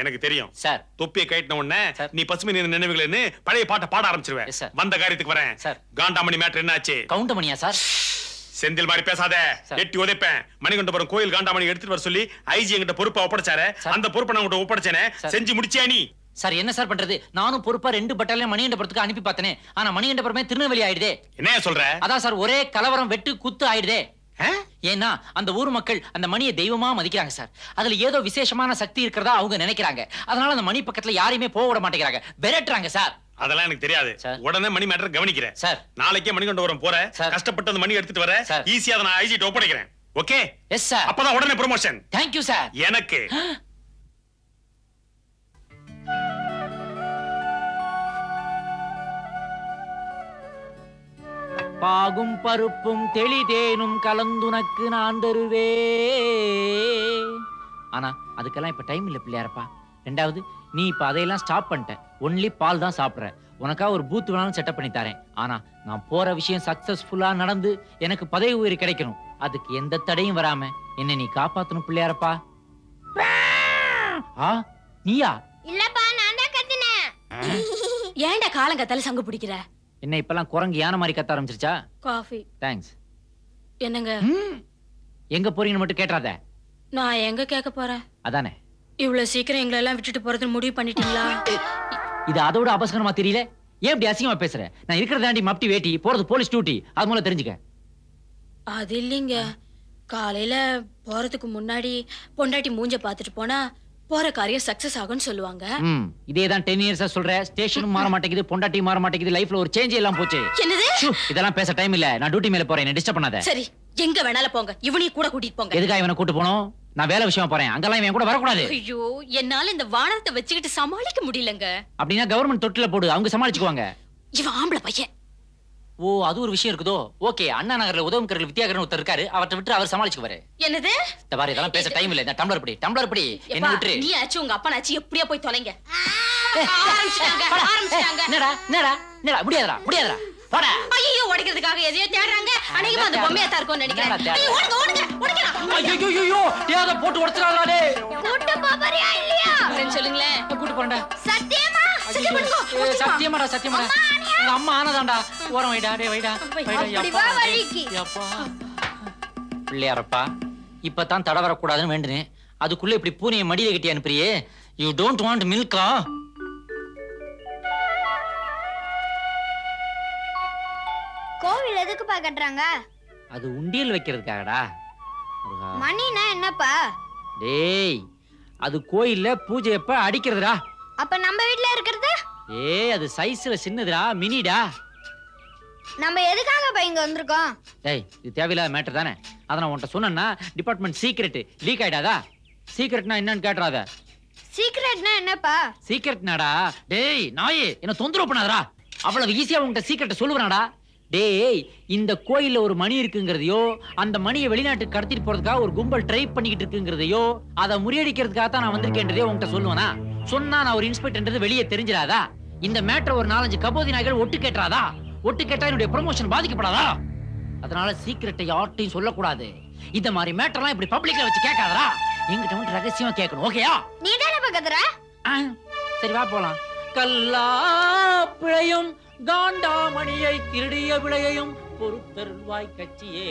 எனக்கு தெரியும் சார். தொப்பியை கட்டின உடனே நீ பசுமை நீர் நினைவுகள்னு பழைய பாட்டை பாட ஆரம்பிச்சிருவேன். வந்த காரியத்துக்கு வரேன் சார். காண்டாமணி மேட்டர் என்னாச்சு? கவுண்டமணியா சார்? செந்தில் மாதிரி பேசாத, எட்டி உதைப்பேன். மணிகண்டபுரம் கோயில் காண்டாமணி எடுத்துட்டு வர சொல்லி ஐஜி என்கிட்ட பொறுப்பை ஒப்படைச்சாரு. அந்த பொறுப்பை நான் உங்ககிட்ட ஒப்படைச்சேனே, செஞ்சு முடிச்சியா நீ? சார் என்ன சார் பண்றது? நானும் பொறுப்பா 2 பட்டாலியன் மணிகண்டபுரத்துக்கு அனுப்பி பார்த்தனே. ஆனா மணிகண்டபுரமே திருநெல்வேலி ஆயிடுதே. என்ன சொல்ற? அதான் சார், ஒரே கலவரம் வெட்டு குத்து ஆயிடுதே. ஏன்னா அந்த ஊர் மக்கள் அந்த மணியை தெய்வமா மதிக்கிறாங்க சார். அதுல ஏதோ விசேஷமான சக்தி இருக்கிறதா அவங்க நினைக்கிறாங்க. அதனால அந்த மணி பக்கத்துல யாரையுமே போக விட மாட்டேங்கிறாங்க, விரட்டுறாங்க சார். அதெல்லாம் எனக்கு தெரியாது. உடனே மணி மேட்டர் கவனிக்கிறேன் சார். நாளைக்கே மணிகண்டபுரம் போற, கஷ்டப்பட்டு அந்த மணி எடுத்துட்டு வர, ஈஸியா அதை நான் ஐஜிட்ட ஒப்படைக்கிறேன். ஓகே? Yes sir. அப்பதான் உடனே ப்ரமோஷன். Thank you sir. எனக்கு பாகும் பருப்பும் தெளிதேனும் கலந்துனக்கு நான் தருவே. ஆனா அதுக்கெல்லாம் இப்ப டைம் இல்ல பிள்ளையாரப்பா. ரெண்டாவது, நீ இப்ப அதையெல்லாம் ஸ்டாப் பண்ணிட்ட. ஒன்லி பால் தான் சாப்பிடுற. உனக்கா ஒரு பூத் வேணாலும் செட்டப் பண்ணி தரேன். ஆனா நான் போற விஷயம் சக்சஸ்ஃபுல்லா நடந்து எனக்கு பதவி உயர்வு கிடைக்கணும். அதுக்கு எந்த தடையும் வராம என்ன நீ காப்பாத்தணும் பிள்ளையாரப்பா. நீயா? இல்லப்பா, நான் தான் கத்துனேன். ஏன்டா காலங்கத்தால சங்கு பிடிக்கிற? என்ன இப்பெல்லாம் குரங்கு யானை மாதிரி கத்த ஆரம்பிச்சிருச்சா? காஃபி. தேங்க்ஸ். என்னங்க? எங்க போறீங்கன்னு மட்டும் கேட்றாத. நான் எங்க கேட்க போறேன்? அதானே. இவ்வளவு சீக்கிரம் எங்களை எல்லாம் விட்டுட்டு போறது முடிவு பண்ணிட்டீங்களா? இது அதோட அபசகரமா தெரியல. ஏன் இப்படி அசிங்கமா பேசுற? நான் இருக்கிறதாண்டி மப்டி வேட்டி, போறது போலீஸ் டியூட்டி. அது மூலம் தெரிஞ்சுக்க. அது இல்லைங்க, காலையில போறதுக்கு முன்னாடி பொண்டாட்டி மூஞ்ச பாத்துட்டு போனா போற காரியம் சக்சஸ் ஆகும்னு சொல்லுவாங்க. இதேதான் 10 இயர்ஸா சொல்ற. ஸ்டேஷனும் மாற மாட்டேங்குது, பொண்டாட்டி மாற மாட்டேங்குது, லைஃப்ல ஒரு சேஞ்ச் எல்லாம் போச்சு. என்னது? இதெல்லாம் பேச டைம் இல்ல. நான் டியூட்டி மேல போறேன், என்ன டிஸ்டர்ப் பண்ணாத. சரி, எங்க வேணாலும் போங்க. இவனையும் கூட கூட்டிட்டு போங்க. எதுக்காக இவனை கூட்டு போனோம்? நான் வேலை விஷயமா போறேன். அங்கெல்லாம் இவன் கூட வரக்கூடாது. ஐயோ, என்னால இந்த வானத்தை வச்சுக்கிட்டு சமாளிக்க முடியலங்க. அப்படின்னா கவர்மெண்ட் தொட்டில போடு, அவங்க சமாளிச்சுக்குவாங்க. இவன் ஆம்பளை பையன். ஓ, அது ஒரு விஷயம் இருக்குதோ. ஓகே, அண்ணா நகர்ல உதவம்கரில் வித்யாகரன் ஒருத்தர் இருக்காரு. அவர்ட்ட விட்டு அவர் சமாளிச்சுக்குவாரு. என்னது? இந்த பாரு, இதெல்லாம் பேச டைம் இல்ல. நான் டம்ளர் படி என்ன விட்டு. நீ ஆச்சு உங்க அப்பா நாச்சு எப்படியா போய் தொலைங்க. என்னடா முடியாதடா போடா. ஐயோ, உடைக்கிறதுக்காக எதையோ தேடுறாங்க. அன்னைக்கு அந்த பொம்மையா தான் இருக்கும்னு நினைக்கிறேன். ஐயோ, ஓடுங்க. ஐயோ, ஏதோ போட்டு உடைச்சறாங்களா டேய். கூட்ட பாப்பறியா இல்லையா? சொல்லுங்களே. கூட்டி போறேன்டா. சத்தியமா? சத்தியமாடா. உங்க அம்மா ஆனதாண்டா. ஓரம் வைடா, டேய் வைடா. அப்பா. பிள்ளையாரப்பா, இப்பதான் தட வரக்கூடாதுன்னு வேண்டுனேன். அதுக்குள்ள இப்படி பூனையை மடியில கட்டி அனுப்புறியே. யூ டோன்ட் வாண்ட் மில்கா? கோவில் எதுக்குப்பா கட்டுறாங்க? அது உண்டியல் வைக்கிறதுக்காகடா. மணினா என்னப்பா? டேய், அது கோயில்ல பூஜை எப்ப அடிக்கிறதுடா. அப்ப நம்ம வீட்ல இருக்கிறது? ஏய், அது சைஸ்ல சின்னதுடா, மினிடா. நம்ம எதுக்காக இங்க வந்திருக்கோம்? டேய், இது தேவையில்லாத மேட்டர் தானே. அத நான் உன்கிட்ட சொன்னேன்னா டிபார்ட்மெண்ட் சீக்ரெட் லீக் ஆயிடாதா? சீக்ரெட்னா என்னன்னு கேட்றாத. சீக்ரெட்னா என்னப்பா? சீக்ரெட்னாடா. டேய் நாயே, என்ன தொந்தரவு பண்ணாதடா. அவ்வளவு ஈஸியா உன்கிட்ட சீக்ரெட் சொல்லுவனாடா. டேய், இந்த கோயில்ல ஒரு மணி இருக்குங்கிறதையோ, அந்த மணியை வெளிநாட்டுக்கு கடத்திட்டு போறதுக்காக ஒரு கும்பல் ட்ரை பண்ணிக்கிட்டு இருக்குங்கிறதையோ, அதை முறியடிக்கிறதுக்காக தான் நான் வந்திருக்கேன்றதே உன்கிட்ட சொல்லுவேனா? சொன்னா நான் ஒரு இன்ஸ்பெக்டர்ன்றது வெளியே தெரிஞ்சிடாதா? இந்த மேட்டர் ஒரு 4-5 கபோதி நாய்கள் ஒட்டு கேட்டாதா? ஒட்டு கேட்டா என்னுடைய ப்ரமோஷன் பாதிக்கப்படாதா? அதனால சீக்ரெட்டை யார்ட்டையும் சொல்லக்கூடாது. இந்த மாதிரி மேட்டர்லாம் இப்படி பப்ளிக்ல வச்சு கேட்காதடா. என்கிட்ட வந்து ரகசியமா கேட்கணும். ஓகேயா? நீ தானே பக்கத்துல. சரி வா போலாம். கல்லா பிழையும் காண்டாமணியை திருடிய விளையையும் பொறுத்தருள்வாய் கட்சியே.